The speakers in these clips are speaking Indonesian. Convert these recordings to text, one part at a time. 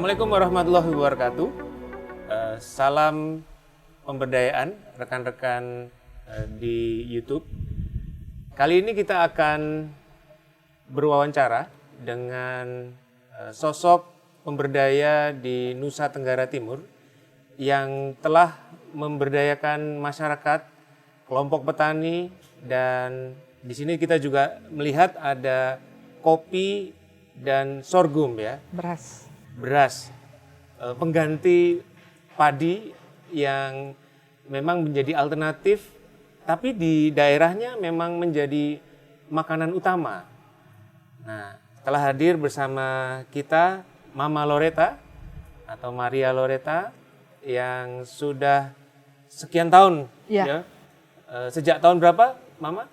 Assalamualaikum warahmatullahi wabarakatuh. Salam pemberdayaan rekan-rekan di YouTube. Kali ini kita akan berwawancara dengan sosok pemberdaya di Nusa Tenggara Timur yang telah memberdayakan masyarakat, kelompok petani, dan di sini kita juga melihat ada kopi dan sorghum ya. Beras, pengganti padi yang memang menjadi alternatif, tapi di daerahnya memang menjadi makanan utama. Nah, telah hadir bersama kita Mama Loreta atau Maria Loreta yang sudah sekian tahun ya. Sejak tahun berapa, Mama?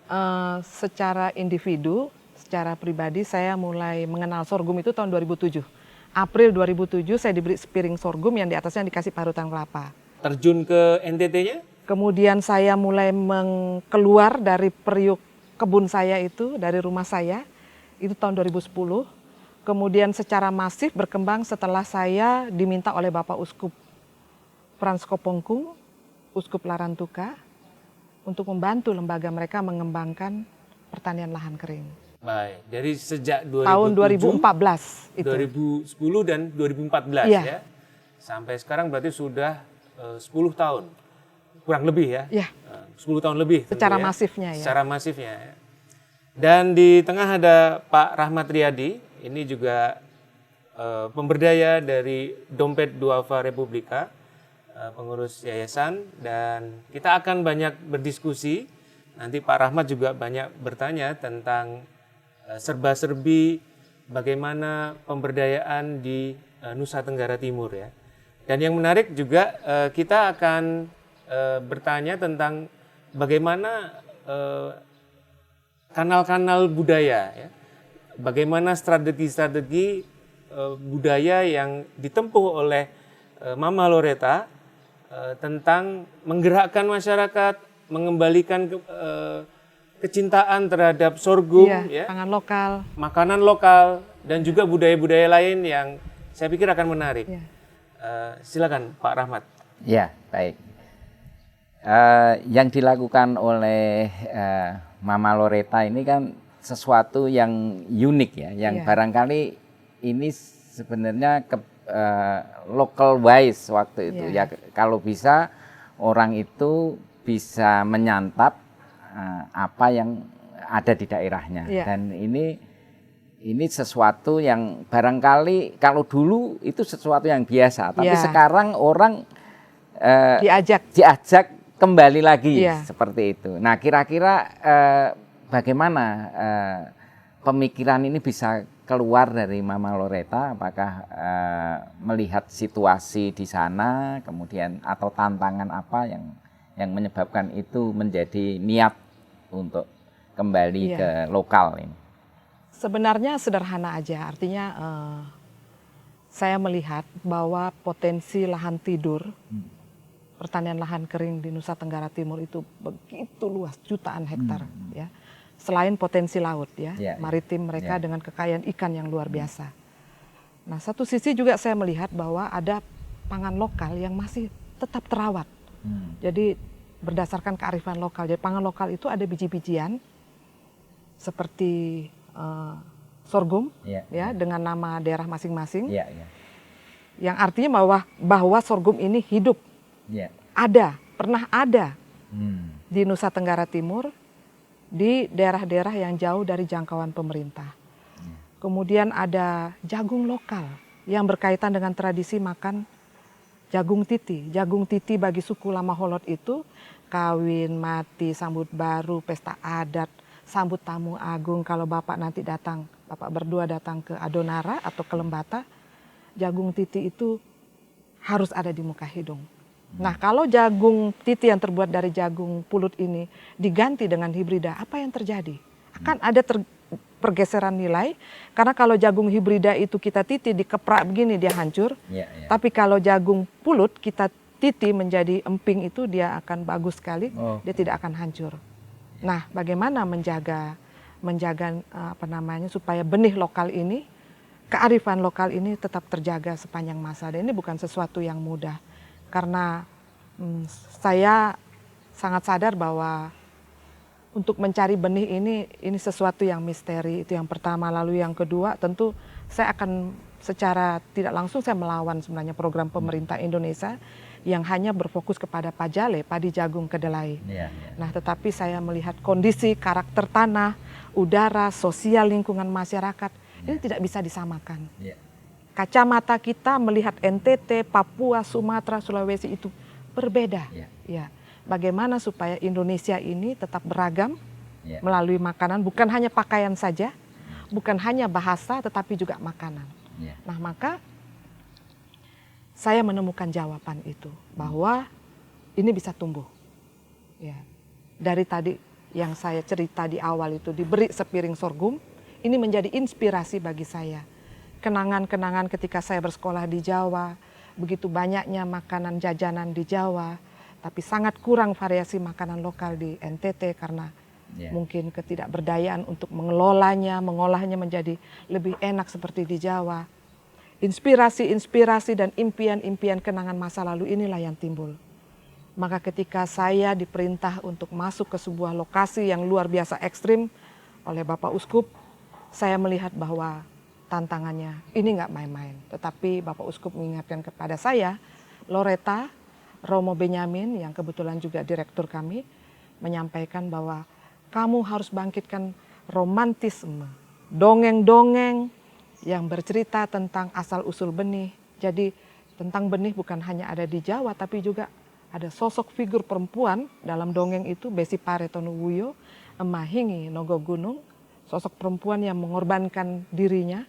Secara individu, secara pribadi saya mulai mengenal sorghum itu tahun 2007. April 2007 saya diberi sepiring sorghum yang di atasnya dikasih parutan kelapa. Terjun ke NTT-nya? Kemudian saya mulai keluar dari periuk kebun saya itu, dari rumah saya, itu tahun 2010. Kemudian secara masif berkembang setelah saya diminta oleh Bapak Uskup Frans Kopongku, Uskup Larantuka, untuk membantu lembaga mereka mengembangkan pertanian lahan kering. Baik, dari sejak tahun 2014 itu. 2010 dan 2014 ya. Sampai sekarang berarti sudah 10 tahun. Kurang lebih ya. 10 tahun lebih. Secara masifnya ya. Secara masifnya ya. Dan di tengah ada Pak Rahmat Riyadi, ini juga pemberdaya dari Dompet Duafa Republika, pengurus yayasan, dan kita akan banyak berdiskusi. Nanti Pak Rahmat juga banyak bertanya tentang serba-serbi bagaimana pemberdayaan di Nusa Tenggara Timur ya. Dan yang menarik juga kita akan bertanya tentang bagaimana kanal-kanal budaya ya. Bagaimana strategi-strategi budaya yang ditempuh oleh Mama Loreta tentang menggerakkan masyarakat, mengembalikan kecintaan terhadap sorghum, ya, makanan lokal, dan juga budaya-budaya lain yang saya pikir akan menarik. Silakan Pak Rahmat. Ya, baik. Yang dilakukan oleh Mama Loreta ini kan sesuatu yang unik ya, yang barangkali ini sebenarnya local wise waktu itu ya. Kalau bisa orang itu bisa menyantap apa yang ada di daerahnya, dan ini sesuatu yang barangkali kalau dulu itu sesuatu yang biasa, tapi sekarang orang diajak kembali lagi seperti itu. Nah, kira-kira bagaimana pemikiran ini bisa keluar dari Mama Loreta? Apakah melihat situasi di sana, kemudian atau tantangan apa yang menyebabkan itu menjadi niat untuk kembali ke lokal ini? Sebenarnya sederhana aja, artinya saya melihat bahwa potensi lahan tidur, pertanian lahan kering di Nusa Tenggara Timur itu begitu luas, jutaan hektar ya. Selain potensi laut ya, maritim mereka dengan kekayaan ikan yang luar biasa. Nah, satu sisi juga saya melihat bahwa ada pangan lokal yang masih tetap terawat. Jadi berdasarkan kearifan lokal. Jadi pangan lokal itu ada biji-bijian seperti sorghum ya, dengan nama daerah masing-masing. Yang artinya bahwa sorghum ini hidup. Pernah ada di Nusa Tenggara Timur, di daerah-daerah yang jauh dari jangkauan pemerintah. Kemudian ada jagung lokal yang berkaitan dengan tradisi makan jagung titi. Jagung titi bagi suku Lama Holot itu kawin, mati, sambut baru, pesta adat, sambut tamu agung. Kalau Bapak nanti datang, Bapak berdua datang ke Adonara atau ke Lembata, jagung titi itu harus ada di muka hidung. Nah, kalau jagung titi yang terbuat dari jagung pulut ini diganti dengan hibrida, apa yang terjadi? Akan ada pergeseran nilai, karena kalau jagung hibrida itu kita titi dikeprak begini dia hancur. Tapi kalau jagung pulut kita titi menjadi emping itu dia akan bagus sekali, dia tidak akan hancur. Nah, bagaimana menjaga supaya benih lokal ini kearifan lokal ini tetap terjaga sepanjang masa. Dan ini bukan sesuatu yang mudah. Karena saya sangat sadar bahwa untuk mencari benih ini sesuatu yang misteri, itu yang pertama. Lalu yang kedua tentu saya akan secara tidak langsung saya melawan sebenarnya program pemerintah Indonesia yang hanya berfokus kepada pajale, padi jagung kedelai. Nah, tetapi saya melihat kondisi karakter tanah, udara, sosial lingkungan masyarakat ini tidak bisa disamakan. Kacamata kita melihat NTT, Papua, Sumatera, Sulawesi itu berbeda. Ya. Bagaimana supaya Indonesia ini tetap beragam melalui makanan, bukan hanya pakaian saja, bukan hanya bahasa, tetapi juga makanan. Nah, maka saya menemukan jawaban itu bahwa ini bisa tumbuh. Ya. Dari tadi yang saya cerita di awal itu diberi sepiring sorghum, ini menjadi inspirasi bagi saya. Kenangan-kenangan ketika saya bersekolah di Jawa, begitu banyaknya makanan jajanan di Jawa, tapi sangat kurang variasi makanan lokal di NTT karena mungkin ketidakberdayaan untuk mengelolanya, mengolahnya menjadi lebih enak seperti di Jawa. Inspirasi-inspirasi dan impian-impian kenangan masa lalu inilah yang timbul. Maka ketika saya diperintah untuk masuk ke sebuah lokasi yang luar biasa ekstrim oleh Bapak Uskup, saya melihat bahwa tantangannya ini nggak main-main. Tetapi Bapak Uskup mengingatkan kepada saya, Loreta, Romo Benyamin yang kebetulan juga direktur kami, menyampaikan bahwa kamu harus bangkitkan romantisme, dongeng-dongeng yang bercerita tentang asal-usul benih. Jadi tentang benih bukan hanya ada di Jawa, tapi juga ada sosok figur perempuan dalam dongeng itu, Besi Pare Tonuwuyo, Emahingi Nogo Gunung, sosok perempuan yang mengorbankan dirinya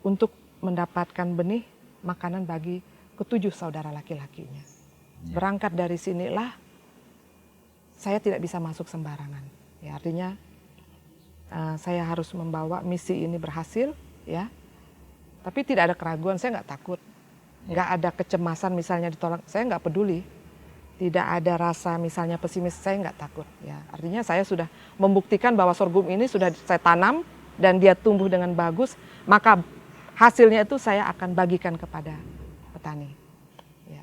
untuk mendapatkan benih makanan bagi ketujuh saudara laki-lakinya. Berangkat dari sinilah saya tidak bisa masuk sembarangan. Ya, artinya saya harus membawa misi ini berhasil, ya. Tapi tidak ada keraguan, saya nggak takut, nggak ada kecemasan misalnya ditolak, saya nggak peduli. Tidak ada rasa misalnya pesimis, saya nggak takut. Ya, artinya saya sudah membuktikan bahwa sorghum ini sudah saya tanam dan dia tumbuh dengan bagus, maka hasilnya itu saya akan bagikan kepada petani. Ya.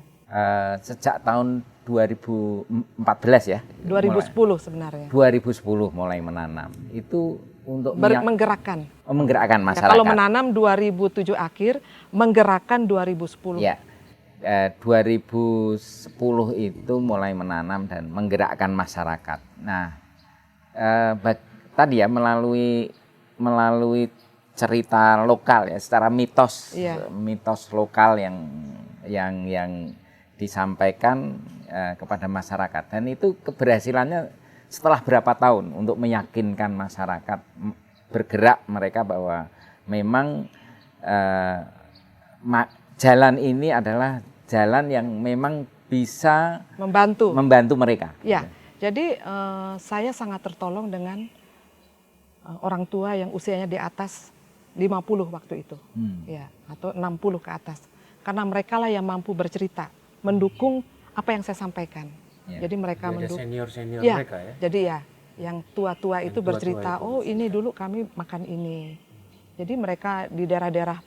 Sejak tahun 2014 ya? 2010 sebenarnya. 2010 mulai menanam. Itu untuk menggerakkan. Menggerakkan masyarakat. Ya, kalau menanam 2007 akhir, menggerakkan 2010. Ya. 2010 itu mulai menanam dan menggerakkan masyarakat. Nah, tadi ya melalui cerita lokal ya, secara mitos, mitos lokal yang disampaikan kepada masyarakat, dan itu keberhasilannya setelah berapa tahun untuk meyakinkan masyarakat bergerak mereka bahwa memang jalan ini adalah jalan yang memang bisa membantu mereka. Ya, jadi saya sangat tertolong dengan orang tua yang usianya di atas 50 waktu itu, ya, atau 60 ke atas, karena mereka lah yang mampu bercerita, mendukung apa yang saya sampaikan. Ya. Jadi mereka mendukung senior ya, mereka ya. Jadi ya, yang tua-tua itu bercerita, itu. oh ini dulu kami makan ini. Jadi mereka di daerah-daerah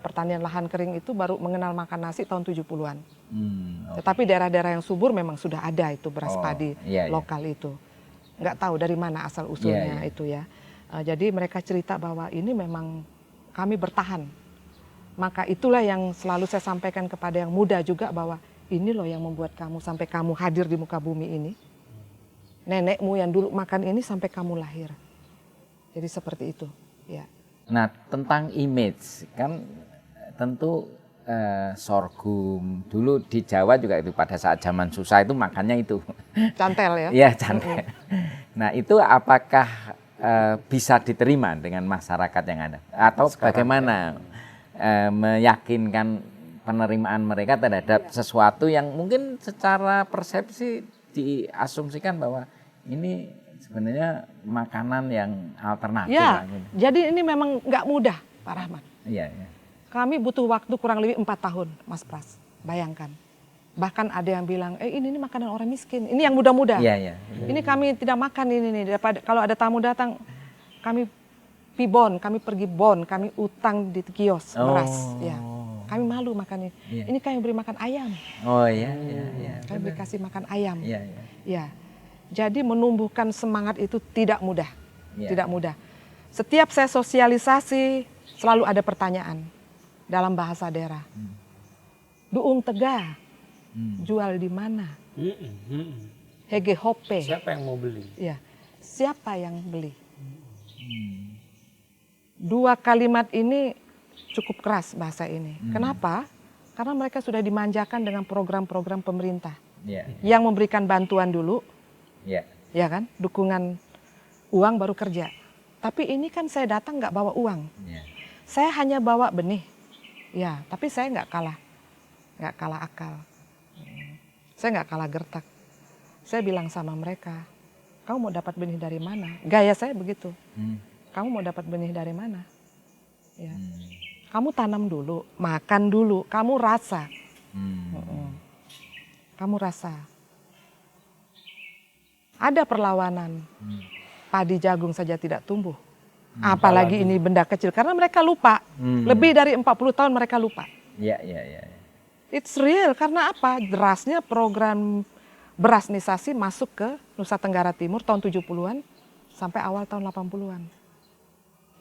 pertanian lahan kering itu baru mengenal makan nasi tahun 70-an. Okay. Tetapi daerah-daerah yang subur memang sudah ada itu beras padi lokal itu. Nggak tahu dari mana asal usulnya itu ya. Jadi mereka cerita bahwa ini memang kami bertahan. Maka itulah yang selalu saya sampaikan kepada yang muda juga bahwa ini loh yang membuat kamu sampai kamu hadir di muka bumi ini. Nenekmu yang dulu makan ini sampai kamu lahir. Jadi seperti itu. Ya. Nah, tentang image kan tentu sorghum dulu di Jawa juga itu pada saat zaman susah itu makannya itu cantel ya. Iya, cantel. Nah, itu apakah bisa diterima dengan masyarakat yang ada atau bagaimana meyakinkan penerimaan mereka terhadap sesuatu yang mungkin secara persepsi diasumsikan bahwa ini sebenarnya makanan yang alternatif. Ya, jadi ini memang nggak mudah, Pak Rahmat. Iya. Kami butuh waktu kurang lebih 4 tahun, Mas Pras. Bayangkan. Bahkan ada yang bilang, ini makanan orang miskin. Ini yang muda-muda. Iya. Ini kami tidak makan ini nih. Kalau ada tamu datang, kami Pibon, kami pergi Bon, kami utang di kios beras. Ya. Kami malu makannya. Ini kami beri makan ayam. Oh iya, iya. Kami beri kasih makan ayam. Iya, iya. Ya. Jadi menumbuhkan semangat itu tidak mudah. Iya. Tidak mudah. Setiap saya sosialisasi selalu ada pertanyaan dalam bahasa daerah. Duung Tega, jual di mana? Hege Hope. Siapa yang mau beli? Ya. Siapa yang beli? Dua kalimat ini cukup keras bahasa ini. Kenapa? Karena mereka sudah dimanjakan dengan program-program pemerintah yang memberikan bantuan dulu, ya kan, dukungan uang baru kerja. Tapi ini kan saya datang nggak bawa uang, saya hanya bawa benih, ya. Tapi saya nggak kalah akal, saya nggak kalah gertak. Saya bilang sama mereka, kamu mau dapat benih dari mana? Gaya saya begitu. Kamu mau dapat benih dari mana? Ya. Kamu tanam dulu, makan dulu, kamu rasa. Kamu rasa. Ada perlawanan. Padi jagung saja tidak tumbuh. Apalagi ini benda kecil. Karena mereka lupa. Lebih dari 40 tahun mereka lupa. Iya. It's real. Karena apa? Derasnya program berasnisasi masuk ke Nusa Tenggara Timur tahun 70-an sampai awal tahun 80-an.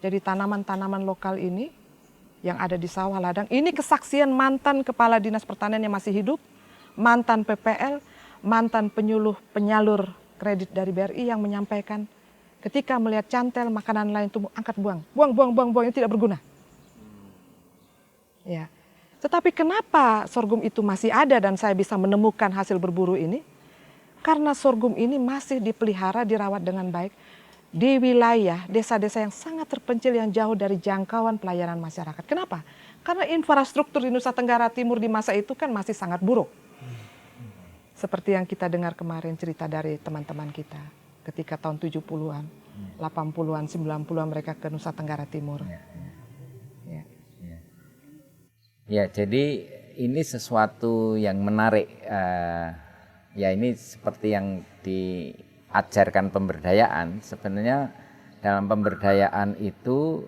Jadi tanaman-tanaman lokal ini yang ada di sawah ladang, ini kesaksian mantan Kepala Dinas Pertanian yang masih hidup, mantan PPL, mantan penyalur kredit dari BRI yang menyampaikan ketika melihat cantel makanan lain tumbuh, angkat buang, ini tidak berguna. Ya. Tetapi kenapa sorghum itu masih ada dan saya bisa menemukan hasil berburu ini? Karena sorghum ini masih dipelihara, dirawat dengan baik di wilayah desa-desa yang sangat terpencil yang jauh dari jangkauan pelayanan masyarakat. Kenapa? Karena infrastruktur di Nusa Tenggara Timur di masa itu kan masih sangat buruk. Seperti yang kita dengar kemarin cerita dari teman-teman kita ketika tahun 70-an, 80-an, 90-an mereka ke Nusa Tenggara Timur. Ya, jadi ini sesuatu yang menarik. Ya ini seperti yang diajarkan pemberdayaan. Sebenarnya dalam pemberdayaan itu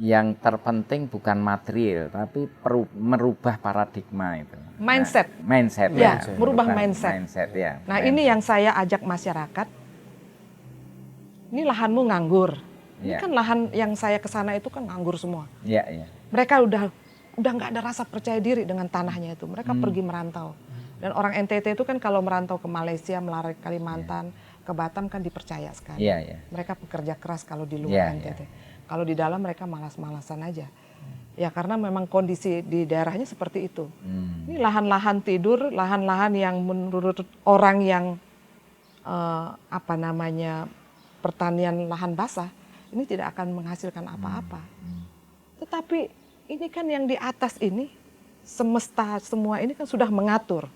yang terpenting bukan material, tapi merubah paradigma itu. Mindset. Mindset Ya, ya. merubah mindset. Ya. Nah ini yang saya ajak masyarakat. Ini lahanmu nganggur. Ini kan lahan yang saya kesana itu kan nganggur semua. Iya. Mereka udah nggak ada rasa percaya diri dengan tanahnya itu. Mereka pergi merantau. Dan orang NTT itu kan kalau merantau ke Malaysia, melalui Kalimantan, ke Batam kan dipercaya sekali. Mereka pekerja keras kalau di luar NTT. Kalau di dalam mereka malas-malasan aja. Ya karena memang kondisi di daerahnya seperti itu. Ini lahan-lahan tidur, lahan-lahan yang menurut orang yang pertanian lahan basah, ini tidak akan menghasilkan apa-apa. Tetapi ini kan yang di atas ini, semesta semua ini kan sudah mengatur.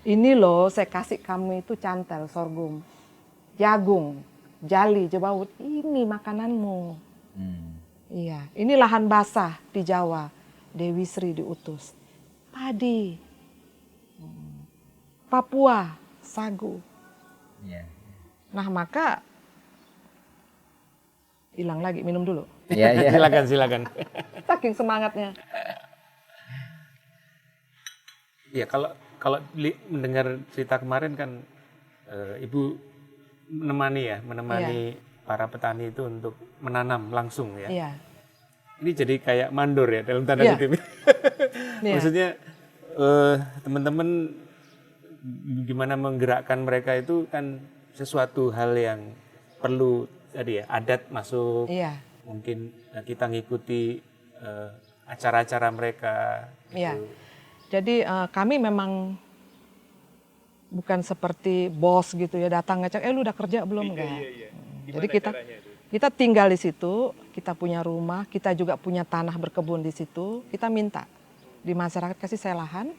Ini loh saya kasih kamu itu cantel, sorghum, jagung, jali, jebawut, ini makananmu. Iya, ini lahan basah di Jawa, Dewi Sri diutus. Padi, Papua, sagu. Nah maka hilang lagi, minum dulu. Silakan. Saking semangatnya. Ya kalau mendengar cerita kemarin kan Ibu menemani para petani itu untuk menanam langsung ya. Iya. Ini jadi kayak mandor ya dalam tanda kutip. Maksudnya teman-teman gimana menggerakkan mereka itu kan sesuatu hal yang perlu tadi ya, adat masuk. Mungkin kita ngikuti acara-acara mereka. Iya. Jadi kami memang bukan seperti bos gitu ya, datang ngecek, lu udah kerja belum? Enggak. Jadi kita tinggal di situ, kita punya rumah, kita juga punya tanah berkebun di situ. Kita minta di masyarakat kasih saya lahan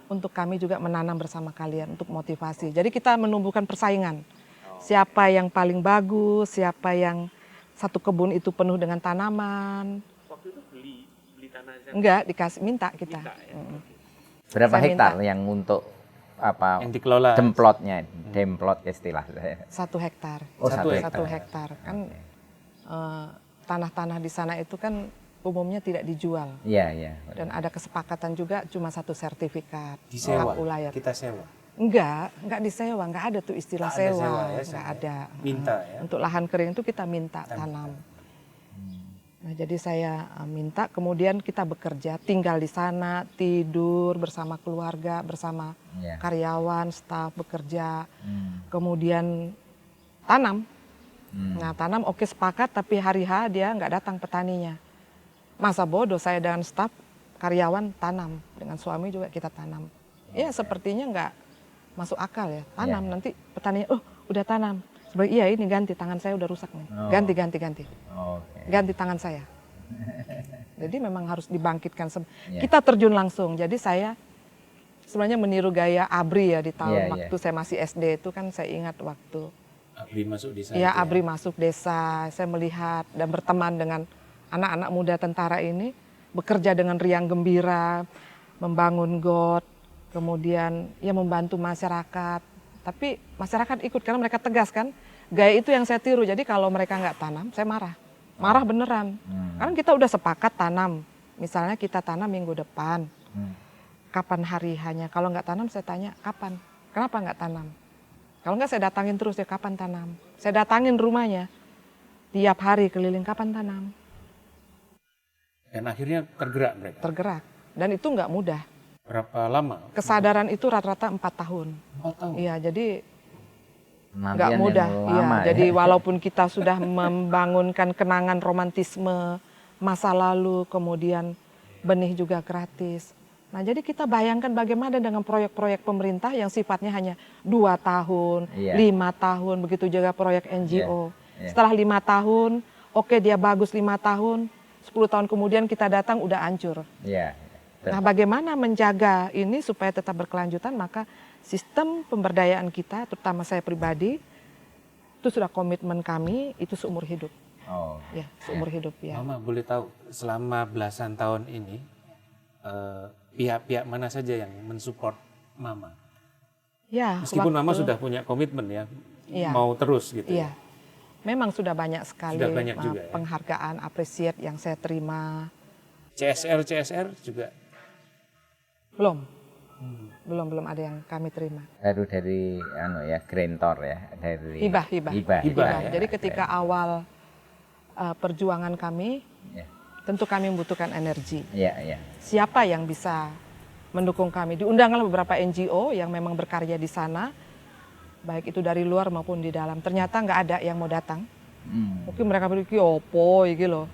untuk kami juga menanam bersama kalian untuk motivasi. Jadi kita menumbuhkan persaingan. Siapa yang paling bagus, siapa yang satu kebun itu penuh dengan tanaman. Waktu itu beli tanah aja? Enggak, dikasih minta kita. Berapa Saya hektar minta. yang untuk apa yang dikelola? Demplotnya istilah saya. 1 hektar. Oh, 1 1 hektar. hektar kan tanah-tanah di sana itu kan umumnya tidak dijual. Iya, iya. Dan ada kesepakatan juga cuma 1 sertifikat Disewa, hak ulayat. kita sewa. Enggak disewa, enggak ada tuh istilah Nggak ada sewa, sewa ya, enggak saya ada. minta ya. Untuk lahan kering itu kita minta Kita tanam. Nah, jadi saya minta, kemudian kita bekerja, tinggal di sana, tidur bersama keluarga, bersama Iya. karyawan, staf bekerja, kemudian tanam. Nah, tanam oke sepakat, tapi hari H dia nggak datang petaninya. Masa bodoh saya dengan staf, karyawan tanam, dengan suami juga kita tanam. Ya sepertinya nggak masuk akal ya, tanam nanti petaninya, oh udah tanam. Iya ini ganti, tangan saya udah rusak nih, ganti. Ganti tangan saya. Jadi memang harus dibangkitkan. Kita terjun langsung. Jadi saya sebenarnya meniru gaya ABRI ya di tahun waktu saya masih SD itu kan saya ingat waktu ABRI masuk desa. ya ABRI masuk desa. Saya melihat dan berteman dengan anak-anak muda tentara ini bekerja dengan riang gembira, membangun got, kemudian ya membantu masyarakat. Tapi masyarakat ikut karena mereka tegas kan. Gaya itu yang saya tiru. Jadi kalau mereka nggak tanam, saya marah. Marah beneran. Karena kita udah sepakat tanam. Misalnya kita tanam minggu depan. Kapan hari hanya? Kalau nggak tanam saya tanya, kapan? Kenapa nggak tanam? Kalau nggak saya datangin terus ya, kapan tanam? Saya datangin rumahnya. Tiap hari keliling, kapan tanam? Dan akhirnya tergerak mereka. Tergerak. Dan itu nggak mudah. Berapa lama? Kesadaran itu rata-rata 4 tahun. 4 tahun. Iya, jadi nggak Penantian mudah. yang Iya, lama, jadi ya. walaupun kita sudah membangunkan kenangan romantisme masa lalu, kemudian benih juga gratis. Nah, jadi kita bayangkan bagaimana dengan proyek-proyek pemerintah yang sifatnya hanya 2 tahun, 5 tahun, begitu juga proyek NGO. Setelah 5 tahun, oke dia bagus 5 tahun, 10 tahun kemudian kita datang udah hancur. Iya. Nah, bagaimana menjaga ini supaya tetap berkelanjutan, maka sistem pemberdayaan kita, terutama saya pribadi, itu sudah komitmen kami, itu seumur hidup. Oh. Ya, seumur hidup ya. Mama boleh tahu selama belasan tahun ini pihak-pihak mana saja yang mensupport Mama? Ya, Meskipun Mama sudah punya komitmen ya, mau terus gitu. Iya. Memang sudah banyak sekali Sudah banyak juga, ya? penghargaan, appreciate yang saya terima. CSR juga? Belum ada yang kami terima. Baru dari grantor ya, dari Hibah. ya. Jadi ketika awal perjuangan kami, tentu kami membutuhkan energi. Iya. Siapa yang bisa mendukung kami? Diundanglah beberapa NGO yang memang berkarya di sana, baik itu dari luar maupun di dalam. Ternyata nggak ada yang mau datang. Mungkin mereka berpikir opo gitu loh.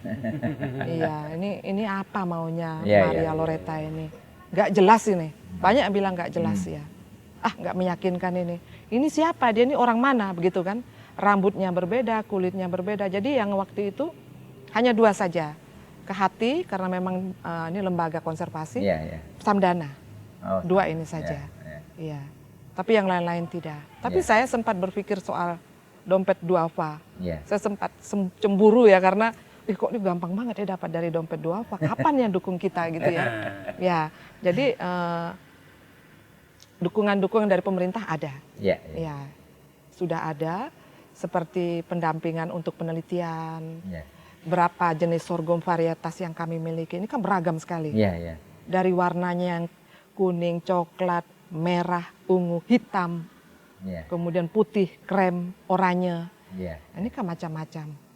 Iya, ini apa maunya Maria Loretta ini? Nggak jelas ini. Banyak yang bilang nggak jelas ya. Nggak meyakinkan ini. Ini siapa? Dia ini orang mana? Begitu kan? Rambutnya berbeda, kulitnya berbeda. Jadi yang waktu itu hanya 2 saja. Kehati karena memang ini lembaga konservasi. Samdana. 2 ini saja. Iya. Tapi yang lain-lain tidak. Tapi saya sempat berpikir soal dompet duafa. Saya sempat cemburu ya karena kok ini gampang banget ya dapat dari dompet duafa. Kapan yang dukung kita gitu ya? Ya, jadi dukungan-dukungan dari pemerintah ada. Ya, sudah ada seperti pendampingan untuk penelitian. Berapa jenis sorghum varietas yang kami miliki ini kan beragam sekali. Dari warnanya yang kuning, coklat, merah, ungu, hitam, kemudian putih, krem, oranye. Ini kan macam-macam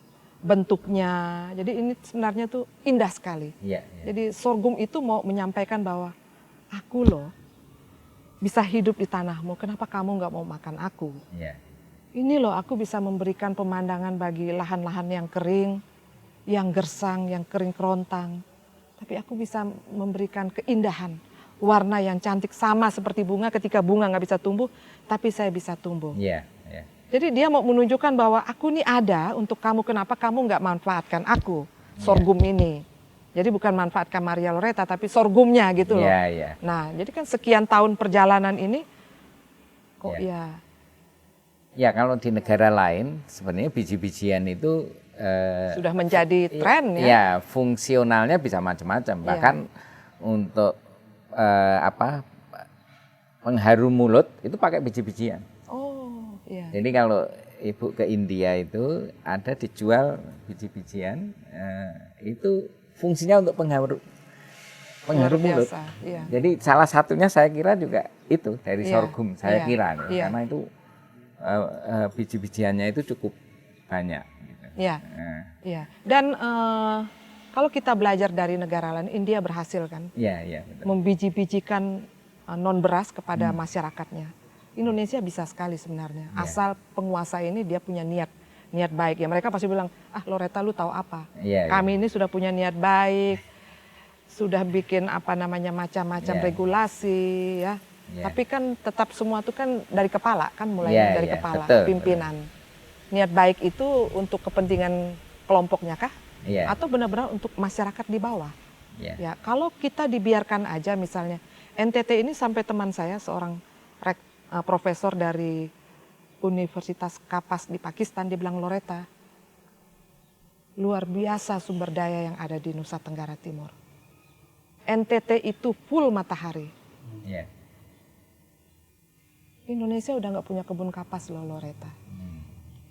bentuknya. Jadi ini sebenarnya tuh indah sekali. Jadi sorghum itu mau menyampaikan bahwa aku loh bisa hidup di tanahmu. Kenapa kamu nggak mau makan aku? Ini loh aku bisa memberikan pemandangan bagi lahan-lahan yang kering, yang gersang, yang kering kerontang. Tapi aku bisa memberikan keindahan, warna yang cantik sama seperti bunga. Ketika bunga nggak bisa tumbuh, tapi saya bisa tumbuh. Jadi dia mau menunjukkan bahwa aku ini ada untuk kamu. Kenapa kamu nggak manfaatkan aku, sorghum ini? Jadi bukan manfaatkan Maria Loretta, tapi sorghumnya gitu loh. Nah, jadi kan sekian tahun perjalanan ini, kok Ya kalau di negara lain sebenarnya biji-bijian itu sudah menjadi tren ya. Ya fungsionalnya bisa macam-macam. Bahkan untuk pengharum mulut itu pakai biji-bijian. Oh iya. Jadi kalau ibu ke India itu ada dijual biji-bijian, itu fungsinya untuk pengharum mulut. Iya. Jadi salah satunya saya kira juga itu dari Iya, sorghum, saya iya, kira iya. karena itu biji-bijiannya itu cukup banyak. Gitu. Iya, iya. Dan kalau kita belajar dari negara lain, India berhasil kan Iya, betul. membiji-bijikan non beras kepada masyarakatnya. Indonesia bisa sekali sebenarnya, asal penguasa ini dia punya niat baik ya. Mereka pasti bilang, Loretta lu tahu apa? Kami ini sudah punya niat baik, sudah bikin macam-macam regulasi ya. Tapi kan tetap semua itu kan dari kepala kan, mulai dari kepala, betul, pimpinan. Niat baik itu untuk kepentingan kelompoknya kah? Atau benar-benar untuk masyarakat di bawah? Ya, kalau kita dibiarkan aja misalnya, NTT ini sampai teman saya seorang profesor dari Universitas Kapas di Pakistan, dia bilang, Loretta, luar biasa sumber daya yang ada di Nusa Tenggara Timur. NTT itu full matahari. Indonesia udah nggak punya kebun kapas loh, Loretta.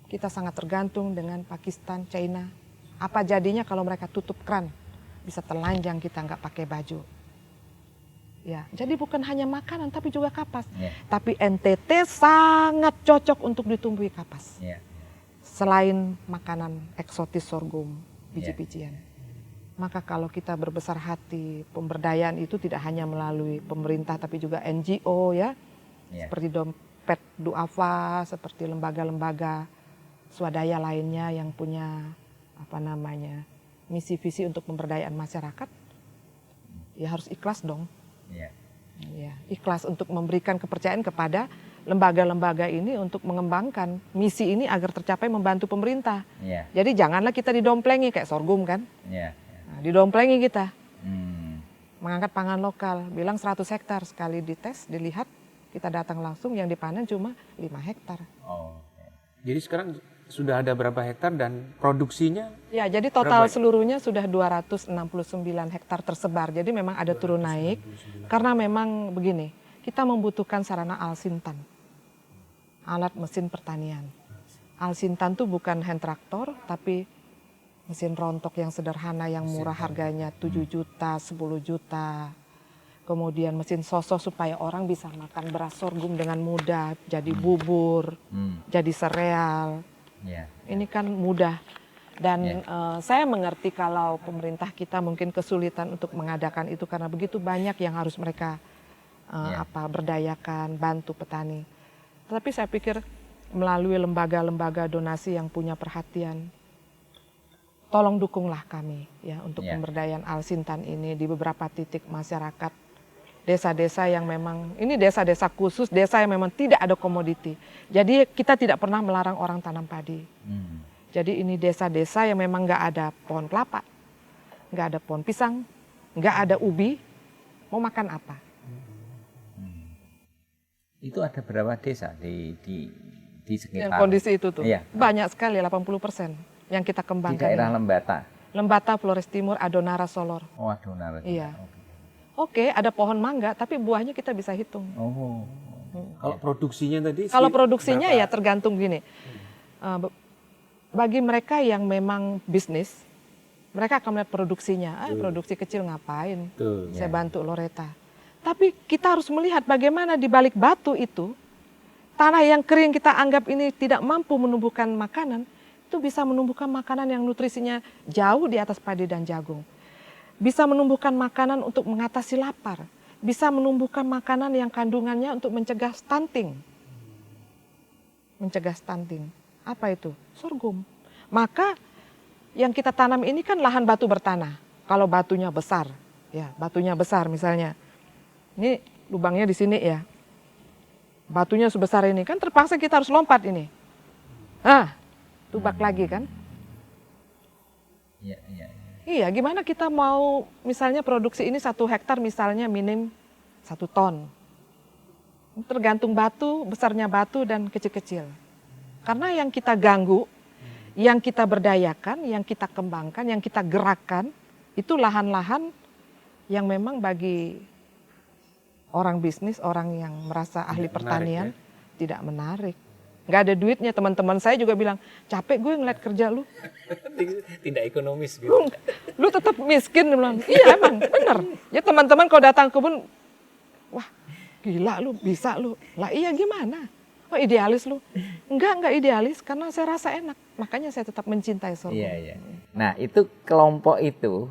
Kita sangat tergantung dengan Pakistan, China. Apa jadinya kalau mereka tutup keran? Bisa telanjang kita nggak pakai baju. Ya, jadi bukan hanya makanan tapi juga kapas. Tapi NTT sangat cocok untuk ditumbuhi kapas. Selain makanan eksotis sorghum, biji-bijian. Maka kalau kita berbesar hati, pemberdayaan itu tidak hanya melalui pemerintah tapi juga NGO ya. Seperti Dompet Duafa, seperti lembaga-lembaga swadaya lainnya yang punya misi visi untuk pemberdayaan masyarakat. Ya harus ikhlas dong. Ya, ikhlas untuk memberikan kepercayaan kepada lembaga-lembaga ini untuk mengembangkan misi ini agar tercapai membantu pemerintah. Jadi janganlah kita didomplengi kayak sorghum kan. Nah, didomplengi kita. Mengangkat pangan lokal, bilang 100 hektar, sekali dites, dilihat, kita datang langsung yang dipanen cuma 5 hektar. Jadi sekarang sudah ada berapa hektar dan produksinya? Ya, jadi total seluruhnya sudah 269 hektar tersebar. Jadi memang ada turun naik karena memang begini, kita membutuhkan sarana alsintan, alat mesin pertanian. Alsintan itu bukan hand traktor, tapi mesin rontok yang sederhana yang murah harganya 7 juta, 10 juta. Kemudian mesin sosok supaya orang bisa makan beras sorghum dengan mudah, jadi bubur, jadi sereal. Ini kan mudah. Dan saya mengerti kalau pemerintah kita mungkin kesulitan untuk mengadakan itu karena begitu banyak yang harus mereka berdayakan, bantu petani. Tapi saya pikir melalui lembaga-lembaga donasi yang punya perhatian, tolong dukunglah kami ya untuk pemberdayaan alsintan ini di beberapa titik masyarakat. Desa-desa yang memang, ini desa-desa khusus, desa yang memang tidak ada komoditi. Jadi kita tidak pernah melarang orang tanam padi. Jadi ini desa-desa yang memang nggak ada pohon kelapa, nggak ada pohon pisang, nggak ada ubi, mau makan apa? Itu ada berapa desa di sekitar? Yang kondisi itu tuh, banyak sekali, 80% yang kita kembangkan. Di daerah Lembata? Lembata, Flores Timur, Adonara, Solor. Oh, Adonara. Iya. Oke, ada pohon mangga, tapi buahnya kita bisa hitung. Kalau produksinya tadi? Kalau produksinya ya tergantung gini. Bagi mereka yang memang bisnis, mereka akan melihat produksinya. Produksi kecil ngapain? Saya bantu Loretta. Tapi kita harus melihat bagaimana di balik batu itu, tanah yang kering kita anggap ini tidak mampu menumbuhkan makanan, itu bisa menumbuhkan makanan yang nutrisinya jauh di atas padi dan jagung. Bisa menumbuhkan makanan untuk mengatasi lapar, bisa menumbuhkan makanan yang kandungannya untuk mencegah stunting. Mencegah stunting. Apa itu? Sorghum. Maka yang kita tanam ini kan lahan batu bertanah. Kalau batunya besar, ya batunya besar misalnya. Ini lubangnya di sini ya. Batunya sebesar ini kan terpaksa kita harus lompat ini. Tubak lagi kan? Iya, gimana kita mau misalnya produksi ini 1 hektar misalnya minim 1 ton. Tergantung batu, besarnya batu dan kecil-kecil. Karena yang kita ganggu, yang kita berdayakan, yang kita kembangkan, yang kita gerakkan, itu lahan-lahan yang memang bagi orang bisnis, orang yang merasa ahli pertanian, tidak menarik. nggak ada duitnya. Teman-teman saya juga bilang, capek gue ngeliat kerja lu. Tidak ekonomis gitu. Lu tetap miskin. Dia bilang, iya emang, bener. Ya teman-teman kalau datang ke kebun, wah gila lu, bisa lu. Lah iya gimana? Oh idealis lu? Enggak idealis karena saya rasa enak. Makanya saya tetap mencintai sorghum. Iya. Nah itu kelompok itu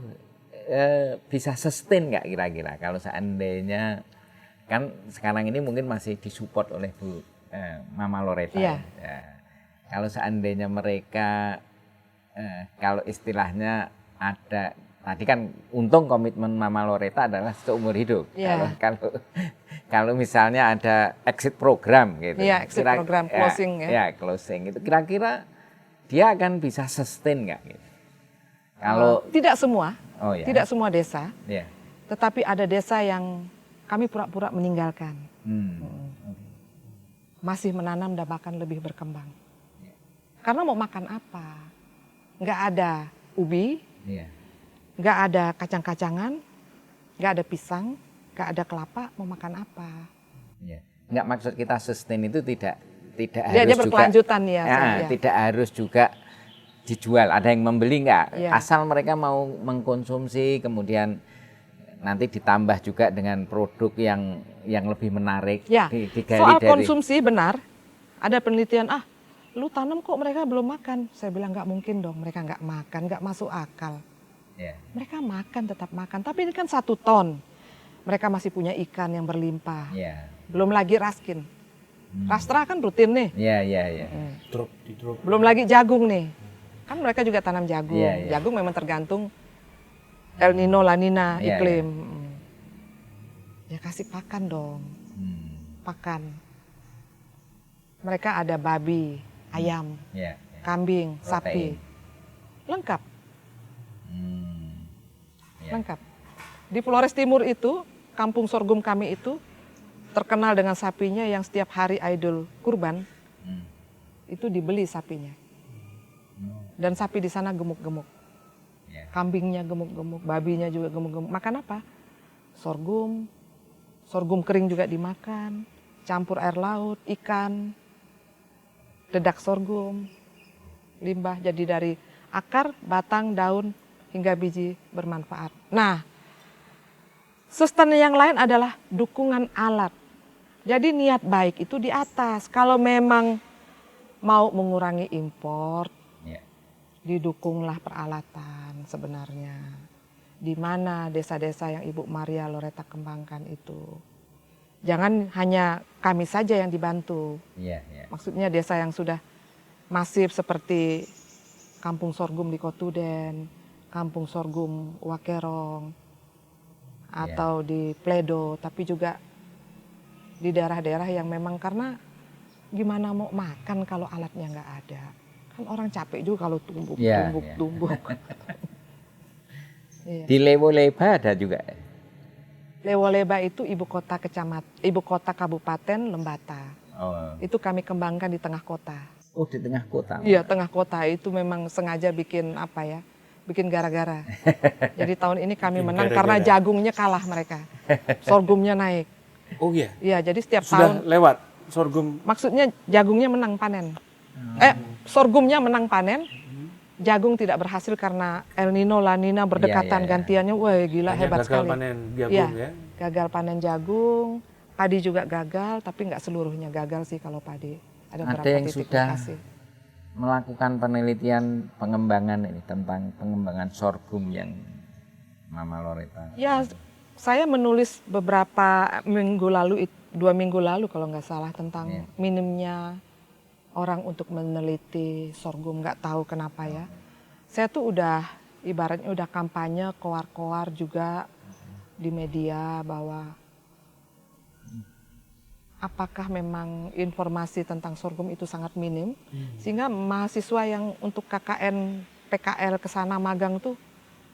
bisa sustain nggak kira-kira kalau seandainya, kan sekarang ini mungkin masih disupport oleh Bu Mama Loretta. Iya. Ya. Kalau seandainya mereka kalau istilahnya ada, tadi kan untung komitmen Mama Loretta adalah seumur hidup. Iya. Kalau misalnya ada exit program gitu. Iya, exit program, closing ya. Ya, closing itu kira-kira dia akan bisa sustain nggak gitu? Kalau tidak semua, oh, ya. tidak semua desa, ya. tetapi ada desa yang kami pura-pura meninggalkan. Masih menanam dan bahkan lebih berkembang. Ya. Karena mau makan apa? Nggak ada ubi, Ya. nggak ada kacang-kacangan, nggak ada pisang, nggak ada kelapa, mau makan apa? Ya. Nggak, maksud kita sustain itu tidak Dia harus berkelanjutan juga, ya. tidak harus juga dijual. Ada yang membeli nggak? Ya. Asal mereka mau mengkonsumsi, kemudian nanti ditambah juga dengan produk yang lebih menarik. Ya. Digali Soal dari konsumsi benar, ada penelitian, lu tanam kok mereka belum makan. Saya bilang nggak mungkin dong, mereka nggak makan, nggak masuk akal. Ya. Mereka makan, tetap makan. Tapi ini kan 1 ton. Mereka masih punya ikan yang berlimpah. Ya. Belum lagi raskin. Rastra kan rutin nih. Ya. Drop. Belum lagi jagung nih. Kan mereka juga tanam jagung. Ya. Jagung memang tergantung El Nino, La Nina, Ya, iklim. Ya kasih pakan dong. Pakan. Mereka ada babi, ayam, Ya. kambing, Protein. sapi. Lengkap. Ya. Lengkap. Di Flores Timur itu, kampung sorghum kami itu terkenal dengan sapinya yang setiap hari idul kurban, itu dibeli sapinya. Dan sapi di sana gemuk-gemuk. Ya. Kambingnya gemuk-gemuk, babinya juga gemuk-gemuk. Makan apa? Sorghum. Sorghum kering juga dimakan. Campur air laut, ikan, dedak sorghum, limbah. Jadi dari akar, batang, daun, hingga biji bermanfaat. Nah, sustain yang lain adalah dukungan alat. Jadi niat baik itu di atas. Kalau memang mau mengurangi impor, Ya. didukunglah peralatan sebenarnya. Di mana desa-desa yang Ibu Maria Loretta kembangkan itu. Jangan hanya kami saja yang dibantu. Ya. Maksudnya desa yang sudah masif seperti Kampung Sorghum di Kotuden, Kampung Sorghum Wakerong, atau di Pledo, tapi juga di daerah-daerah yang memang karena gimana mau makan kalau alatnya nggak ada. Kan orang capek juga kalau tumbuk. Ya. Iya. Di Lewo-Leba ada juga. Lewo-Leba itu ibu kota kabupaten Lembata. Oh. Itu kami kembangkan di tengah kota. Oh, di tengah kota. Iya, tengah kota itu memang sengaja bikin bikin gara-gara. Jadi tahun ini kami menang karena jagungnya kalah mereka. Sorghumnya naik. Oh iya. Iya, jadi setiap Sudah tahun. lewat sorghum. Maksudnya jagungnya menang panen. Sorghumnya menang panen. Jagung tidak berhasil karena El Nino, La Nina berdekatan gantiannya. Wah gila, hebat sekali. Gagal panen jagung ya. Gagal panen jagung. Padi juga gagal, tapi nggak seluruhnya gagal sih kalau padi. Ada beberapa yang titik sudah lokasi. Melakukan penelitian pengembangan ini tentang pengembangan sorghum yang Mama Loretta. Ya, saya menulis beberapa minggu lalu, 2 minggu lalu kalau nggak salah tentang minimnya orang untuk meneliti sorghum, nggak tahu kenapa ya. Saya tuh ibaratnya udah kampanye koar-koar juga di media bahwa apakah memang informasi tentang sorghum itu sangat minim, sehingga mahasiswa yang untuk KKN, PKL ke sana magang tuh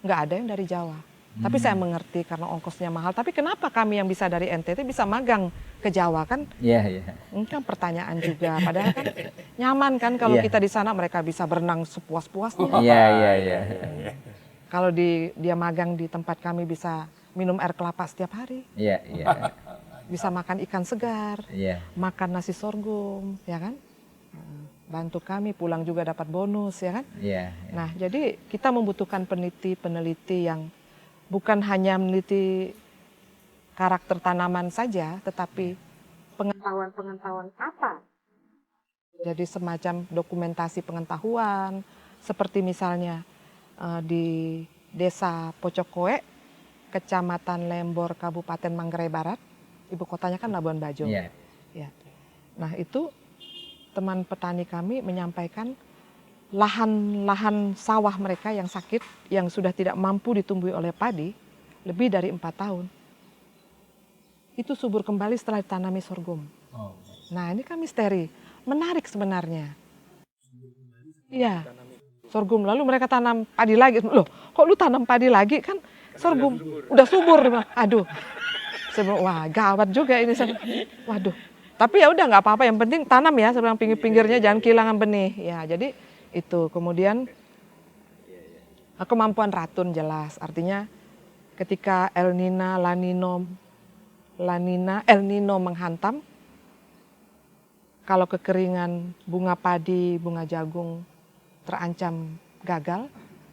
nggak ada yang dari Jawa. Tapi saya mengerti karena ongkosnya mahal. Tapi kenapa kami yang bisa dari NTT bisa magang ke Jawa kan? Iya. Ini kan pertanyaan juga. Padahal kan nyaman kan kalau kita di sana mereka bisa berenang sepuas-puasnya. Iya. Kalau dia magang di tempat kami bisa minum air kelapa setiap hari. Iya. Bisa makan ikan segar, Iya. makan nasi sorghum, ya kan? bantu kami, pulang juga dapat bonus ya kan. Iya. Nah, jadi kita membutuhkan peneliti yang bukan hanya meneliti karakter tanaman saja, tetapi pengetahuan apa. Jadi semacam dokumentasi pengetahuan, seperti misalnya di Desa Pocokoe, Kecamatan Lembor, Kabupaten Manggarai Barat, ibu kotanya kan Labuan Bajo. Iya. Ya. Nah, itu teman petani kami menyampaikan lahan sawah mereka yang sakit, yang sudah tidak mampu ditumbuhi oleh padi, lebih dari 4 tahun. Itu subur kembali setelah ditanami sorghum. Oh. Nah, ini kan misteri. Menarik sebenarnya. Iya, sorghum. Lalu mereka tanam padi lagi. Loh, kok lu tanam padi lagi? Kan sorghum. Udah subur. Aduh. Saya bilang, wah gawat juga ini. Waduh. Tapi ya udah nggak apa-apa, yang penting tanam ya, sebelah pinggir-pinggirnya jangan kehilangan benih. Ya, jadi itu. Kemudian kemampuan ratun jelas. Artinya ketika El Nino menghantam, kalau kekeringan bunga padi, bunga jagung terancam gagal,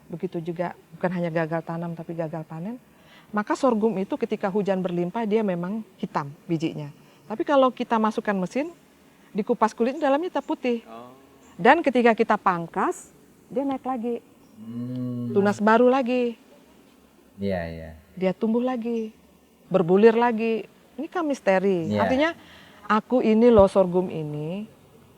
begitu juga bukan hanya gagal tanam tapi gagal panen, maka sorghum itu ketika hujan berlimpah dia memang hitam bijinya. Tapi kalau kita masukkan mesin, dikupas kulit dalamnya tetap putih. Dan ketika kita pangkas, dia naik lagi. Tunas baru lagi. Iya, iya. Dia tumbuh lagi, berbulir lagi. Ini kan misteri. Yeah. Artinya, aku ini loh sorghum ini,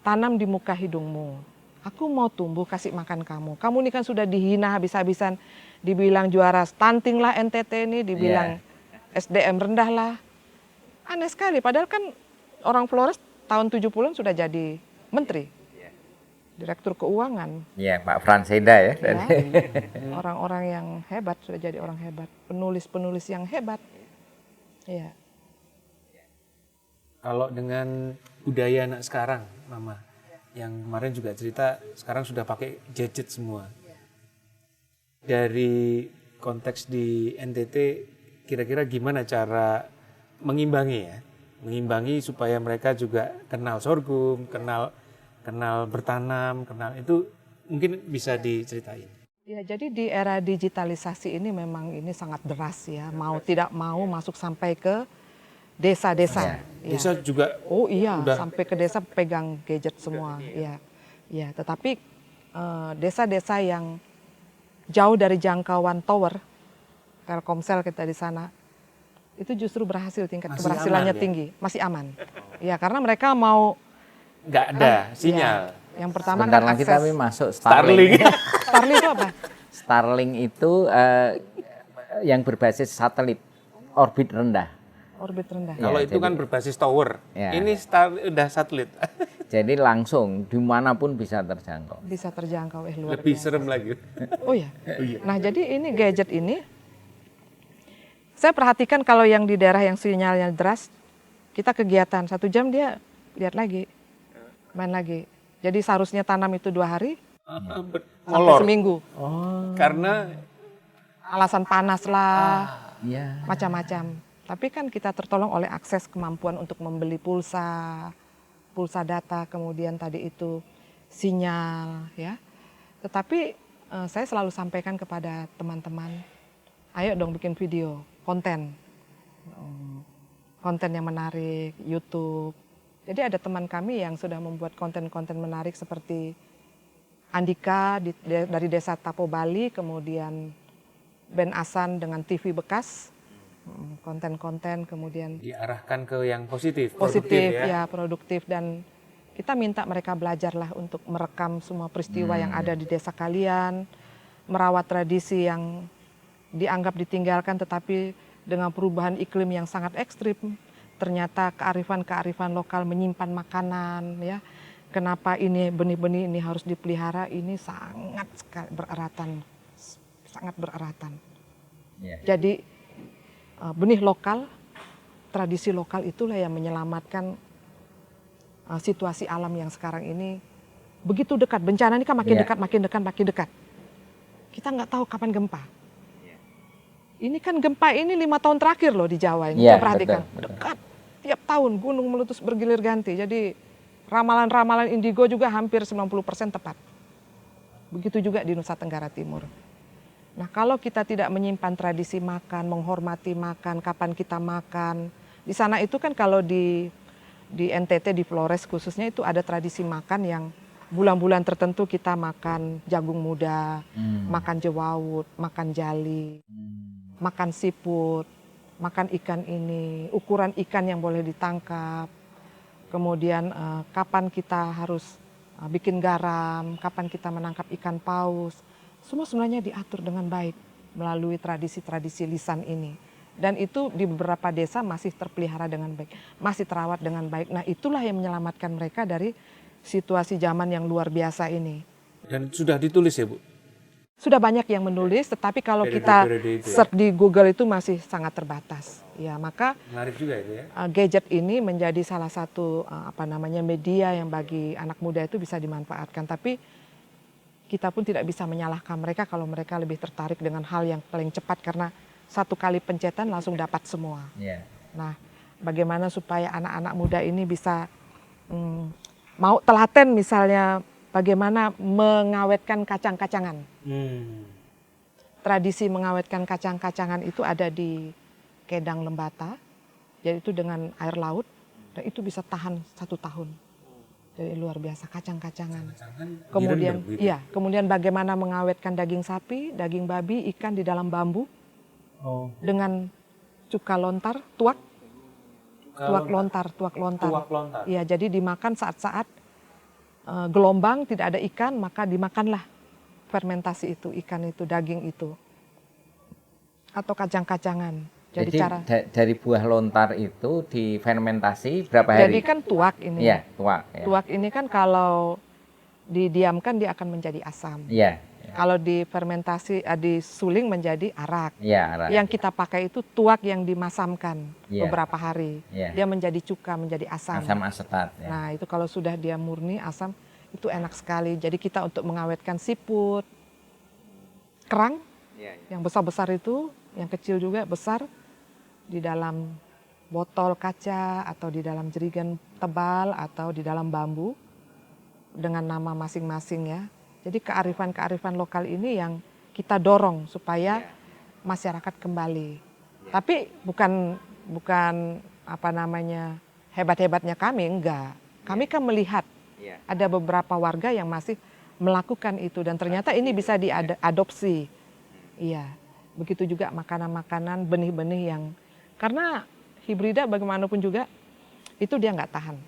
tanam di muka hidungmu. Aku mau tumbuh kasih makan kamu. Kamu ini kan sudah dihina habis-habisan. Dibilang juara stunting lah NTT ini, dibilang SDM rendah lah. Aneh sekali, padahal kan orang Flores tahun 70-an sudah jadi menteri. Direktur keuangan. Iya, Pak Franseda ya. Ya, orang-orang yang hebat, sudah jadi orang hebat. Penulis-penulis yang hebat. Iya. Kalau dengan budaya anak sekarang, Mama, yang kemarin juga cerita sekarang sudah pakai gadget semua. Dari konteks di NTT, kira-kira gimana cara mengimbangi supaya mereka juga kenal sorghum, kenal bertanam, kenal itu mungkin bisa diceritain. Ya, jadi di era digitalisasi ini memang ini sangat deras ya, mau tidak mau masuk sampai ke desa-desa. Ya. Desa juga. Oh iya, sampai ke desa pegang gadget semua. Iya, ya. Tetapi desa-desa yang jauh dari jangkauan tower, Telkomsel kita di sana, itu justru berhasil, tingkat Masih keberhasilannya aman, ya? tinggi, masih aman. Ya, karena mereka mau Nggak ada sinyal. Ya, yang pertama Sebentar kan lagi akses. kami masuk Starlink. Starlink itu apa? Starlink itu yang berbasis satelit, orbit rendah. Orbit rendah. Ya, Kalau itu jadi- kan berbasis tower. Ya. Ini udah satelit. Jadi langsung dimanapun bisa terjangkau. Bisa terjangkau, luar Lebih biasa. serem lagi. Oh ya. Nah, jadi ini gadget ini, saya perhatikan kalau yang di daerah yang sinyalnya deras, kita kegiatan 1 jam dia lihat lagi, main lagi. Jadi seharusnya tanam itu 2 hari, sampai Molor. seminggu. Karena Alasan panas lah, Iya. macam-macam. Tapi kan kita tertolong oleh akses kemampuan untuk membeli pulsa data, kemudian tadi itu sinyal, ya. Tetapi saya selalu sampaikan kepada teman-teman, ayo dong bikin video, konten yang menarik, YouTube. Jadi ada teman kami yang sudah membuat konten-konten menarik seperti Andika dari Desa Tapo Bali, kemudian Ben Asan dengan TV bekas, konten-konten kemudian diarahkan ke yang positif, positif produktif ya. ya, produktif, dan kita minta mereka belajarlah untuk merekam semua peristiwa yang ada di desa kalian, merawat tradisi yang dianggap ditinggalkan tetapi dengan perubahan iklim yang sangat ekstrim, ternyata kearifan lokal menyimpan makanan ya. Kenapa ini benih-benih ini harus dipelihara, ini sangat bereratan. Yeah. Jadi benih lokal, tradisi lokal itulah yang menyelamatkan situasi alam yang sekarang ini begitu dekat. Bencana ini kan makin dekat. Kita nggak tahu kapan gempa. Ini kan gempa ini 5 tahun terakhir loh di Jawa ini. Yeah, Coba perhatikan, betul. dekat. Tiap tahun gunung meletus bergilir ganti. Jadi Ramalan-ramalan indigo juga hampir 90% tepat. Begitu juga di Nusa Tenggara Timur. Nah, kalau kita tidak menyimpan tradisi makan, menghormati makan, kapan kita makan. Di sana itu kan kalau di NTT, di Flores khususnya itu ada tradisi makan yang bulan-bulan tertentu kita makan jagung muda, makan jewawut, makan jali, makan siput, makan ikan ini, ukuran ikan yang boleh ditangkap. Kemudian kapan kita harus bikin garam, kapan kita menangkap ikan paus. Semua sebenarnya diatur dengan baik melalui tradisi-tradisi lisan ini. Dan itu di beberapa desa masih terpelihara dengan baik, masih terawat dengan baik. Nah, itulah yang menyelamatkan mereka dari situasi zaman yang luar biasa ini. Dan sudah ditulis ya, Bu? Sudah banyak yang menulis, tetapi kalau kita search di Google itu masih sangat terbatas. Ya, maka menarik juga itu ya. Gadget ini menjadi salah satu media yang bagi anak muda itu bisa dimanfaatkan. Tapi kita pun tidak bisa menyalahkan mereka kalau mereka lebih tertarik dengan hal yang paling cepat karena satu kali pencetan langsung dapat semua. Yeah. Nah, bagaimana supaya anak-anak muda ini bisa mau telaten misalnya bagaimana mengawetkan kacang-kacangan. Tradisi mengawetkan kacang-kacangan itu ada di Kedang Lembata, jadi itu dengan air laut, dan itu bisa tahan 1 tahun. Jadi luar biasa kacang-kacangan. Kemudian, iya, kemudian bagaimana mengawetkan daging sapi, daging babi, ikan di dalam bambu. Dengan cuka lontar, tuak lontar. Iya, jadi dimakan saat-saat gelombang tidak ada ikan, maka dimakanlah fermentasi itu, ikan itu, daging itu, atau kacang-kacangan. Jadi dari buah lontar itu difermentasi berapa hari? Jadi kan tuak ini. Iya, tuak. Ya. Tuak ini kan kalau didiamkan dia akan menjadi asam. Iya. Kalau difermentasi, disuling menjadi arak. Ya, arak. Yang kita pakai itu tuak yang dimasamkan beberapa hari. Ya. Dia menjadi cuka, menjadi asam. Asam asetat. Ya. Nah, itu kalau sudah dia murni asam, itu enak sekali. Jadi kita untuk mengawetkan siput, kerang, yang besar-besar itu, yang kecil juga besar, di dalam botol kaca atau di dalam jerigen tebal atau di dalam bambu dengan nama masing-masing ya. Jadi kearifan-kearifan lokal ini yang kita dorong supaya masyarakat kembali. Tapi bukan hebat-hebatnya kami, enggak. Kami kan melihat ada beberapa warga yang masih melakukan itu dan ternyata ini bisa diadopsi. Iya. Begitu juga makanan-makanan, benih-benih yang karena hibrida bagaimanapun juga itu dia nggak tahan.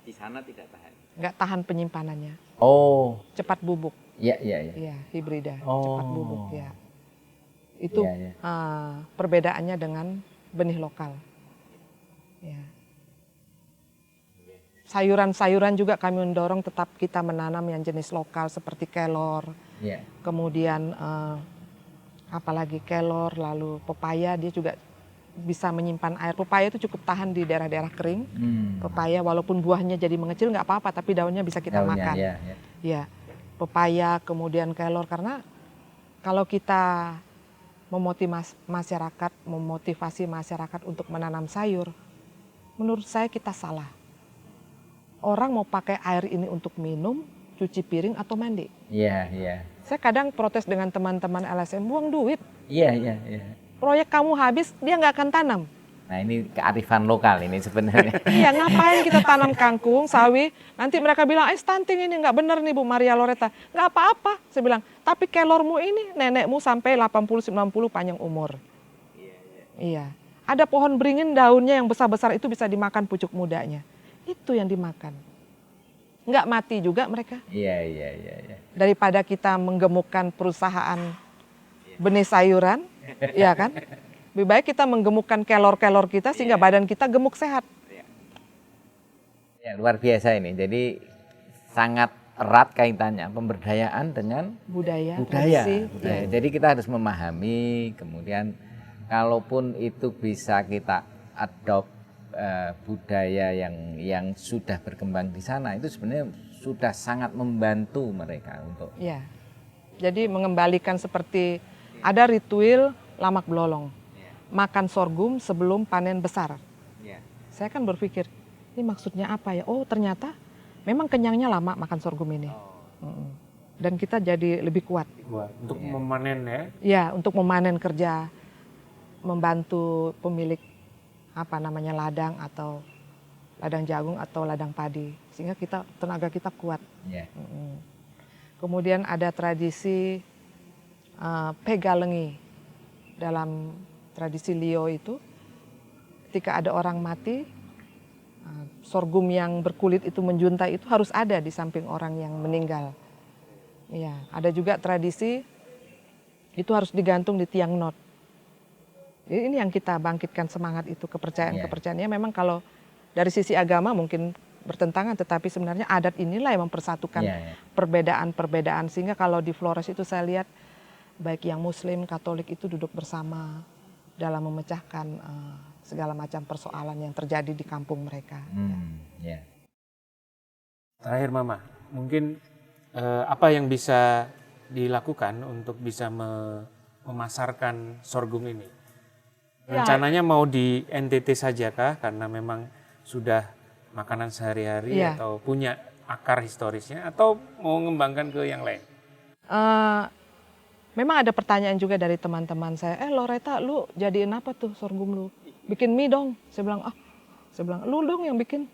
Di sana tidak tahan. Nggak tahan penyimpanannya. Oh. Cepat bubuk. Iya. Iya, hibrida, cepat bubuk ya. Itu perbedaannya dengan benih lokal. Ya. Sayuran-sayuran juga kami mendorong tetap kita menanam yang jenis lokal seperti kelor. Yeah. Kemudian apalagi kelor, lalu pepaya dia juga bisa menyimpan air. Pepaya itu cukup tahan di daerah-daerah kering. Pepaya walaupun buahnya jadi mengecil nggak apa-apa, tapi daunnya bisa kita makan. Ya, pepaya kemudian kelor karena kalau kita memotivasi masyarakat untuk menanam sayur, menurut saya kita salah. Orang mau pakai air ini untuk minum, cuci piring atau mandi. Iya. Saya kadang protes dengan teman-teman LSM, buang duit. Iya. Proyek kamu habis, dia nggak akan tanam. Nah ini kearifan lokal ini sebenarnya. Iya, ngapain kita tanam kangkung, sawi, nanti mereka bilang, stunting ini nggak benar nih Bu Maria Loretta. Nggak apa-apa, saya bilang, tapi kelormu ini nenekmu sampai 80-90 panjang umur. Iya. Ada pohon beringin daunnya yang besar-besar itu bisa dimakan pucuk mudanya. Itu yang dimakan. Nggak mati juga mereka. Iya. Daripada kita menggemukkan perusahaan benih sayuran, ya kan? Lebih baik kita menggemukkan kelor-kelor kita sehingga badan kita gemuk sehat. Ya, luar biasa ini. Jadi sangat erat kaitannya pemberdayaan dengan budaya. Jadi kita harus memahami, kemudian kalaupun itu bisa kita adopt budaya yang sudah berkembang di sana, itu sebenarnya sudah sangat membantu mereka untuk. Ya. Jadi mengembalikan seperti ada ritual lamak belolong. Makan sorghum sebelum panen besar. Saya kan berpikir, ini maksudnya apa ya? Oh ternyata memang kenyangnya lama makan sorghum ini. Dan kita jadi lebih kuat. Untuk memanen ya? Ya, untuk memanen kerja, membantu pemilik ladang atau ladang jagung atau ladang padi, sehingga tenaga kita kuat. Kemudian ada tradisi pegalengi. Dalam tradisi Lio itu, ketika ada orang mati, sorghum yang berkulit itu menjuntai itu harus ada di samping orang yang meninggal. Ya, ada juga tradisi itu harus digantung di tiang not. Jadi ini yang kita bangkitkan semangat itu, kepercayaan-kepercayaannya. Memang kalau dari sisi agama mungkin bertentangan, tetapi sebenarnya adat inilah yang mempersatukan perbedaan-perbedaan. Sehingga kalau di Flores itu saya lihat baik yang Muslim, Katolik itu duduk bersama dalam memecahkan segala macam persoalan yang terjadi di kampung mereka. Terakhir Mama, mungkin apa yang bisa dilakukan untuk bisa memasarkan sorghum ini? Rencananya mau di NTT saja kah? Karena memang sudah makanan sehari-hari atau punya akar historisnya, atau mau mengembangkan ke yang lain? Memang ada pertanyaan juga dari teman-teman saya, Loreta, lu jadiin apa tuh sorghum lu? Bikin mie dong. Saya bilang, lu dong yang bikin.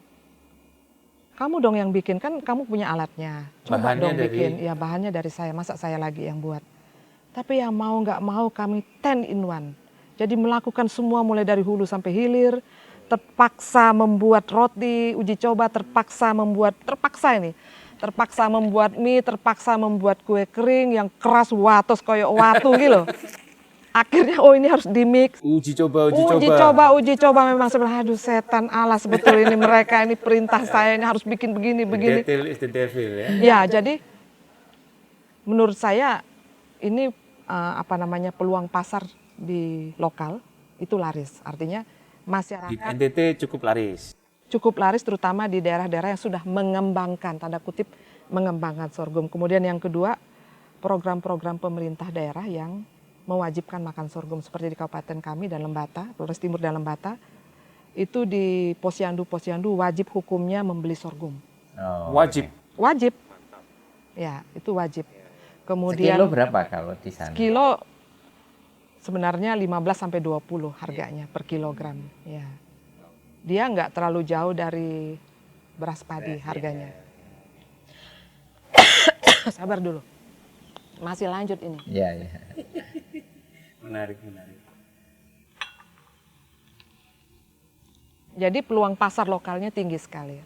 Kamu dong yang bikin, kan kamu punya alatnya. Coba bahannya dong bikin. Ya bahannya dari saya, masa saya lagi yang buat. Tapi yang mau nggak mau kami 10 in 1. Jadi melakukan semua mulai dari hulu sampai hilir, terpaksa membuat roti, uji coba, terpaksa membuat mie, terpaksa membuat kue kering yang keras watos koyo watu gitu. Akhirnya ini harus dimix. Uji coba Memang sebenarnya aduh setan Allah sebetulnya ini mereka ini perintah saya ini harus bikin begini. Detail is the devil ya. Ya, jadi menurut saya ini peluang pasar di lokal itu laris. Artinya masyarakat di NTT cukup laris terutama di daerah-daerah yang sudah mengembangkan, tanda kutip mengembangkan sorghum. Kemudian yang kedua, program-program pemerintah daerah yang mewajibkan makan sorghum seperti di kabupaten kami dan Lembata, Flores Timur dan Lembata. Itu di posyandu wajib hukumnya membeli sorghum. Wajib. Ya, itu wajib. Kemudian sekilo berapa kalau di sana? Sekilo sebenarnya 15 sampai 20 harganya per kilogram, ya. Dia nggak terlalu jauh dari beras padi harganya. Sabar dulu, masih lanjut ini. Iya. Menarik. Jadi peluang pasar lokalnya tinggi sekali.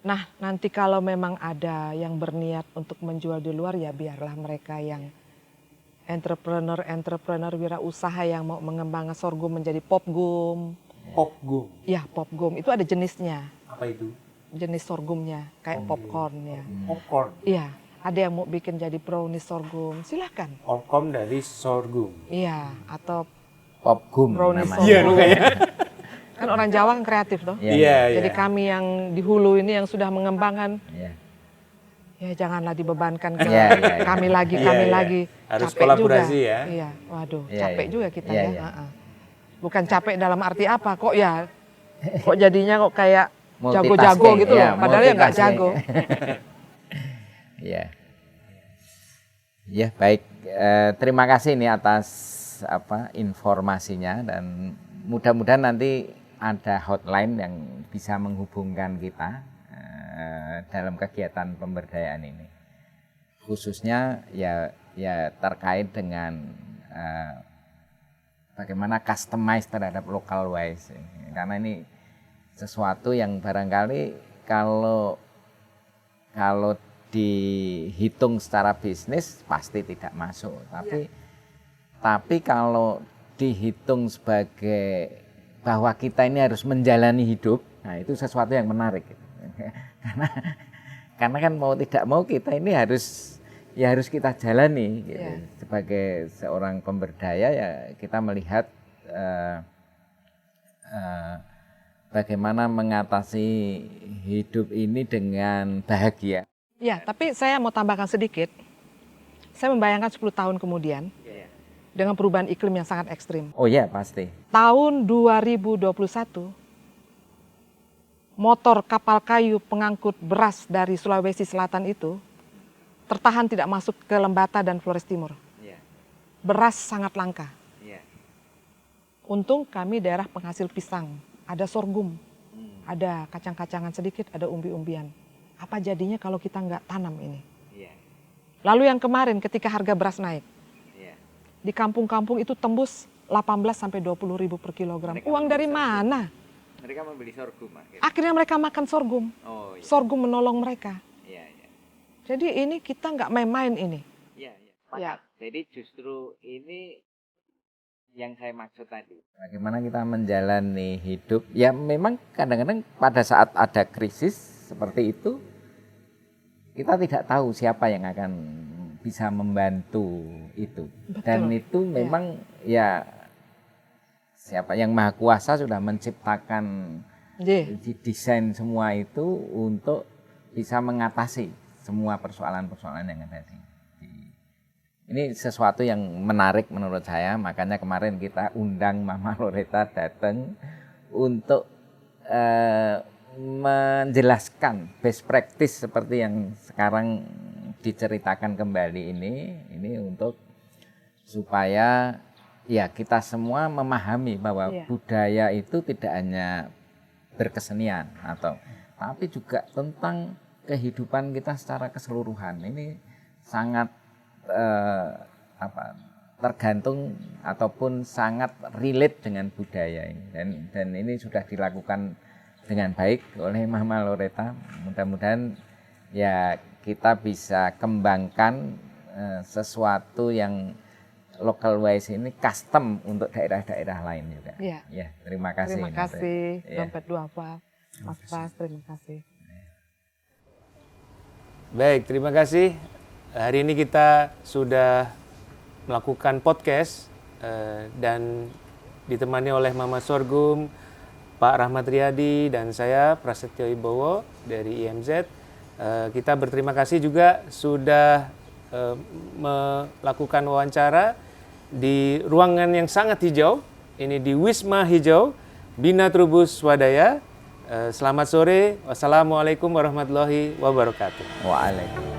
Nah, nanti kalau memang ada yang berniat untuk menjual di luar, ya biarlah mereka yang entrepreneur wirausaha yang mau mengembangkan sorghum menjadi popgum. Popgum? Ya, popgum. Itu ada jenisnya. Apa itu? Jenis sorghumnya, kayak popcorn ya. Popcorn? Iya, ada yang mau bikin jadi brownies sorghum, silahkan. Popcorn dari sorghum? Iya, atau popgum brownies namanya. sorghum. Iya, kan orang Jawa kan kreatif toh. Iya. Jadi kami yang di hulu ini yang sudah mengembangkan, ya janganlah dibebankan ke kami lagi. Harus capek kolaborasi juga. Ya. Iya, waduh, capek juga kita ya. Bukan capek dalam arti apa, kok jadinya kok kayak jago-jago gitu loh, padahal ya nggak jago. Ya baik, terima kasih nih atas informasinya, dan mudah-mudahan nanti ada hotline yang bisa menghubungkan kita dalam kegiatan pemberdayaan ini, khususnya ya terkait dengan bagaimana customize terhadap local wise, karena ini sesuatu yang barangkali kalau dihitung secara bisnis pasti tidak masuk, tapi kalau dihitung sebagai bahwa kita ini harus menjalani hidup, nah itu sesuatu yang menarik. karena kan mau tidak mau kita ini harus kita jalani gitu. Sebagai seorang pemberdaya ya kita melihat bagaimana mengatasi hidup ini dengan bahagia. Ya, tapi saya mau tambahkan sedikit. Saya membayangkan 10 tahun kemudian dengan perubahan iklim yang sangat ekstrim. Oh ya, pasti. Tahun 2021 motor kapal kayu pengangkut beras dari Sulawesi Selatan itu tertahan tidak masuk ke Lembata dan Flores Timur. Beras sangat langka. Untung kami daerah penghasil pisang, ada sorghum, ada kacang-kacangan sedikit, ada umbi-umbian. Apa jadinya kalau kita nggak tanam ini? Lalu yang kemarin ketika harga beras naik, di kampung-kampung itu tembus 18 sampai 20 ribu per kilogram. Uang dari mana? Mereka membeli sorghum. Akhirnya mereka makan sorghum. Sorghum menolong mereka. Jadi ini kita nggak main-main ini. Ya. Jadi justru ini yang saya maksud tadi. Bagaimana kita menjalani hidup. Ya memang kadang-kadang pada saat ada krisis seperti itu, kita tidak tahu siapa yang akan bisa membantu itu. Betul. Dan itu memang ya siapa yang Maha Kuasa sudah menciptakan desain semua itu untuk bisa mengatasi semua persoalan-persoalan yang ada di ini sesuatu yang menarik menurut saya, makanya kemarin kita undang Mama Loretta datang untuk menjelaskan best practice seperti yang sekarang diceritakan kembali ini untuk supaya ya kita semua memahami bahwa budaya itu tidak hanya berkesenian tapi juga tentang kehidupan kita secara keseluruhan. Ini sangat tergantung ataupun sangat relate dengan budaya ini dan ini sudah dilakukan dengan baik oleh Mama Loretta. Mudah-mudahan ya kita bisa kembangkan sesuatu yang local wise ini custom untuk daerah-daerah lain juga. Ya, terima kasih. Terima kasih Dompet Duafa, Mas Pras, terima kasih. Baik, terima kasih. Hari ini kita sudah melakukan podcast dan ditemani oleh Mama Sorghum, Pak Rahmat Riyadi, dan saya Prasetyo Ibowo dari IMZ. Kita berterima kasih juga sudah melakukan wawancara di ruangan yang sangat hijau. Ini di Wisma Hijau, Bina Trubus Swadaya. Selamat sore. Wassalamualaikum warahmatullahi wabarakatuh. Waalaikumsalam.